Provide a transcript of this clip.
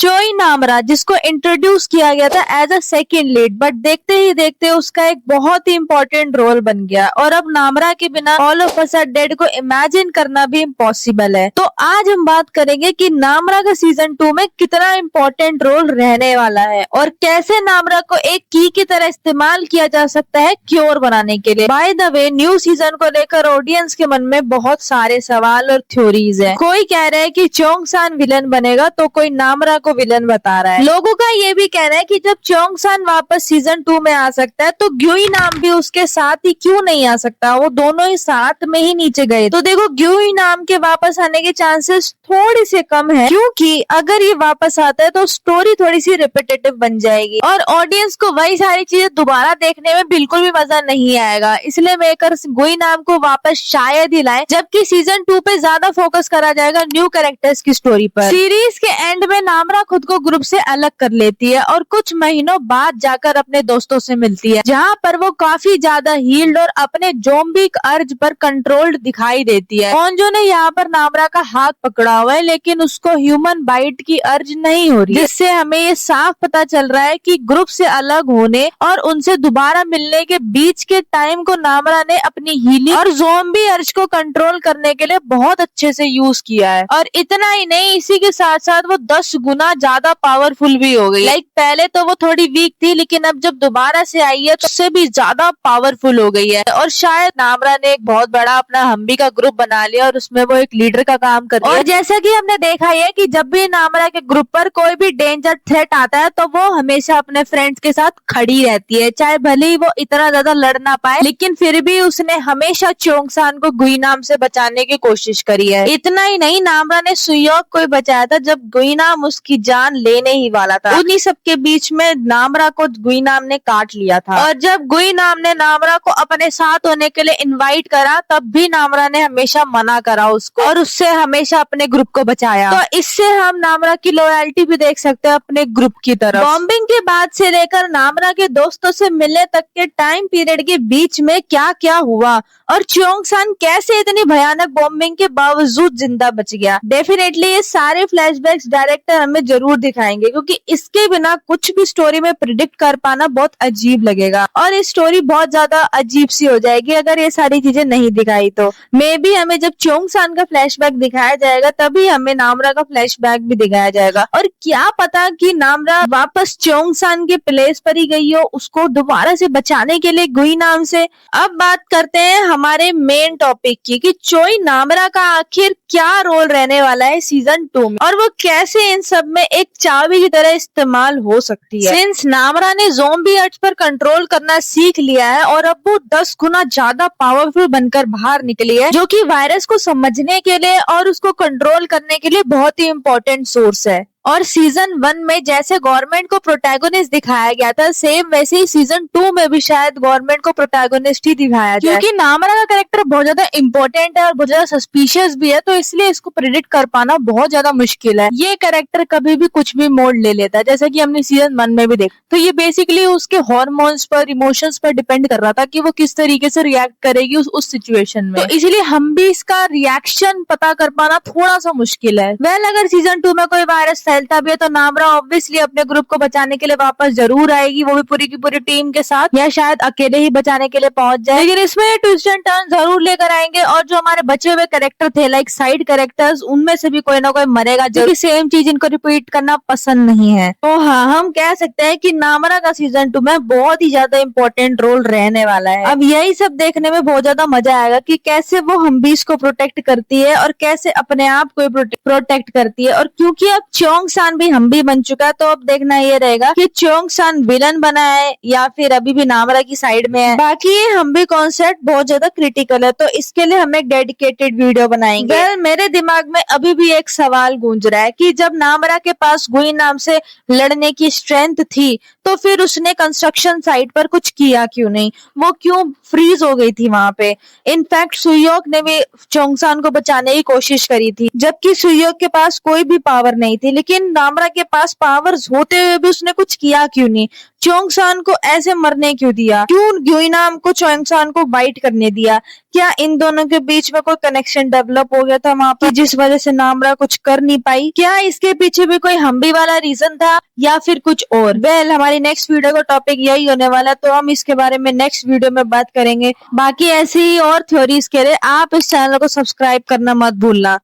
चोई नामरा, जिसको इंट्रोड्यूस किया गया था as a second lead, but देखते ही देखते उसका एक बहुत ही इंपॉर्टेंट रोल बन गया और अब नामरा के बिना all of us are dead को इमेजिन करना भी इम्पॉसिबल है। तो आज हम बात करेंगे कि नामरा का सीजन 2 में कितना इम्पोर्टेंट रोल रहने वाला है और कैसे नामरा को एक की की तरह इस्तेमाल किया जा सकता है क्योर बनाने के लिए। By the way, new season को लेकर ऑडियंस के मन में बहुत सारे सवाल और थ्योरीज है। कोई कह रहा है कि चोंग सान विलन बनेगा तो कोई नामरा को विलन बता रहा है। लोगों का ये भी कहना है कि जब चोंग सान वापस सीजन 2 में आ सकता है तो ग्यूई नाम भी उसके साथ ही क्यों नहीं आ सकता, वो दोनों ही साथ में ही नीचे गए। तो देखो, ग्यूई नाम के वापस आने के चांसेस थोड़ी से कम है, क्योंकि अगर ये वापस आता है तो स्टोरी थोड़ी सी रिपीटेटिव बन जाएगी और ऑडियंस को वही सारी चीजें दोबारा देखने में बिल्कुल भी मजा नहीं आएगा। इसलिए मेकर्स ग्यूई नाम को वापस शायद ही लाएं, जबकि सीजन 2 पे ज्यादा फोकस करा जाएगा न्यू कैरेक्टर्स की स्टोरी पर। सीरीज के एंड में नामरा खुद को ग्रुप से अलग कर लेती है और कुछ महीनों बाद जाकर अपने दोस्तों से मिलती है, जहाँ पर वो काफी ज्यादा हील्ड और अपने ज़ॉम्बी अर्ज पर कंट्रोल्ड दिखाई देती है। होंजो ने यहाँ पर नामरा का हाथ पकड़ा हुआ है, लेकिन उसको ह्यूमन बाइट की अर्ज नहीं हो रही, जिससे हमें ये साफ पता चल रहा है कि ग्रुप से अलग होने और उनसे दोबारा मिलने के बीच के टाइम को नामरा ने अपनी हीलिंग और ज़ॉम्बी अर्ज को कंट्रोल करने के लिए बहुत अच्छे से यूज किया है। और इतना ही नहीं, इसी के साथ साथ वो 10 गुना ज्यादा पावरफुल भी हो गई। पहले तो वो थोड़ी वीक थी, लेकिन अब जब दोबारा से आई है तो उससे भी ज्यादा पावरफुल हो गई है। और शायद नामरा ने एक बहुत बड़ा अपना हम्बी का ग्रुप बना लिया और उसमें वो एक लीडर का काम कर रही है। और जैसा कि हमने देखा है कि जब भी नामरा के ग्रुप पर कोई भी डेंजर थ्रेट आता है तो वो हमेशा अपने फ्रेंड्स के साथ खड़ी रहती है, चाहे भले ही वो इतना ज्यादा लड़ ना पाए, लेकिन फिर भी उसने हमेशा चोंग सान को गुई नाम से बचाने की कोशिश करी है। इतना ही नहीं, नामरा ने सुयोक को बचाया था जब गुई नाम उसकी जान लेने ही वाला था। उन्हीं सबके बीच में नामरा को गुई नाम ने काट लिया था और जब गुई नाम ने नामरा को अपने साथ होने के लिए इनवाइट करा तब भी नामरा ने हमेशा मना करा उसको और उससे हमेशा अपने ग्रुप को बचाया। तो इससे हम नामरा की लॉयल्टी भी देख सकते हैं अपने ग्रुप की तरफ। बॉम्बिंग के बाद से लेकर नामरा के दोस्तों से मिलने तक के टाइम पीरियड के बीच में क्या क्या हुआ और चोंग सान कैसे इतनी भयानक बॉम्बिंग के बावजूद जिंदा बच गया। डेफिनेटली ये सारे फ्लैशबैक्स डायरेक्टर हमें जरूर दिखाएंगे, क्योंकि इसके बिना कुछ भी स्टोरी में प्रिडिक्ट कर पाना बहुत अजीब लगेगा और ये स्टोरी बहुत ज्यादा अजीब सी हो जाएगी अगर ये सारी चीजें नहीं दिखाई तो। मे बी हमें जब चोंग सान का फ्लैशबैक दिखाया जाएगा तभी हमें नामरा का फ्लैशबैक भी दिखाया जाएगा और क्या पता कि नामरा वापस चोंग सान के प्लेस पर ही गई हो उसको दोबारा से बचाने के लिए गुई नाम से। अब बात करते हैं हमारे मेन टॉपिक की कि चोई नामरा का आखिर क्या रोल रहने वाला है सीजन 2 में और वो कैसे इन सब में एक चाबी की तरह इस्तेमाल हो सकती है। सिंस नामरा ने ज़ॉम्बी अर्ज पर कंट्रोल करना सीख लिया है और अब वो 10 गुना ज्यादा पावरफुल बनकर बाहर निकली है, जो कि वायरस को समझने के लिए और उसको कंट्रोल करने के लिए बहुत ही इम्पोर्टेंट सोर्स है। और सीजन 1 में जैसे गवर्नमेंट को प्रोटैगोनिस्ट दिखाया गया था, सेम वैसे ही सीजन 2 में भी शायद गवर्नमेंट को प्रोटैगोनिस्ट ही दिखाया जाए, क्योंकि नामरा का कैरेक्टर बहुत ज्यादा इंपॉर्टेंट है और बहुत ज्यादा सस्पिशियस भी है, तो इसलिए इसको प्रेडिक्ट कर पाना बहुत ज्यादा मुश्किल है। ये कैरेक्टर कभी भी कुछ भी मोड़ ले लेता है, जैसा कि हमने सीजन 1 में भी देखा। तो ये बेसिकली उसके हार्मोन्स पर, इमोशंस पर डिपेंड कर रहा था कि वो किस तरीके से रिएक्ट करेगी उस सिचुएशन में। तो इसलिए हम भी इसका रिएक्शन पता कर पाना थोड़ा सा मुश्किल है। अगर सीजन 2 में कोई वायरस फैलता भी है तो नामरा ऑब्वियसली अपने ग्रुप को बचाने के लिए वापस जरूर आएगी, वो भी पूरी की पूरी टीम के साथ, या शायद अकेले ही बचाने के लिए पहुंच जाए। लेकिन इसमें ट्विस्ट एंड टर्न जरूर लेकर आएंगे और जो हमारे बचे हुए कैरेक्टर थे लाइक साइड कैरेक्टर्स, उनमें से भी कोई ना कोई मरेगा, जो कि सेम चीज इनको रिपीट करना पसंद नहीं है। तो हाँ, हम कह सकते हैं कि नामरा का सीजन 2 में बहुत ही ज्यादा इंपॉर्टेंट रोल रहने वाला है। अब यही सब देखने में बहुत ज्यादा मजा आएगा कि कैसे वो हम्बीस को प्रोटेक्ट करती है और कैसे अपने आप को प्रोटेक्ट करती है। और क्योंकि अब चोंग सान भी हम्बी बन चुका है तो अब देखना ये रहेगा कि चोंग सान विलन बना है या फिर अभी भी नामरा की साइड में है। बाकी ये हम्बी कॉन्सेप्ट बहुत ज्यादा क्रिटिकल है, तो इसके लिए हम एक डेडिकेटेड वीडियो बनाएंगे। मेरे दिमाग में अभी भी एक सवाल गूंज रहा है कि जब नामरा के पास गुई नाम से लड़ने की स्ट्रेंथ थी तो फिर उसने कंस्ट्रक्शन साइट पर कुछ किया क्यों नहीं, वो क्यों फ्रीज हो गई थी वहां पे। इनफैक्ट सुयोक ने भी चोंग सान को बचाने की कोशिश करी थी, जबकि सुयोक के पास कोई भी पावर नहीं थी, लेकिन लेकिन नामरा के पास पावर्स होते हुए भी उसने कुछ किया क्यों नहीं? चोंगसान को ऐसे मरने क्यों दिया? क्यों ग्युइनाम को चोंगसान को बाइट करने दिया? क्या इन दोनों के बीच में कोई कनेक्शन डेवलप हो गया था वहां पर जिस वजह से नामरा कुछ कर नहीं पाई? क्या इसके पीछे भी कोई हम्बी वाला रीजन था या फिर कुछ और? हमारी नेक्स्ट वीडियो का टॉपिक यही होने वाला, तो हम इसके बारे में नेक्स्ट वीडियो में बात करेंगे। बाकी ऐसी ही और थ्योरीज के लिए आप इस चैनल को सब्सक्राइब करना मत भूलना।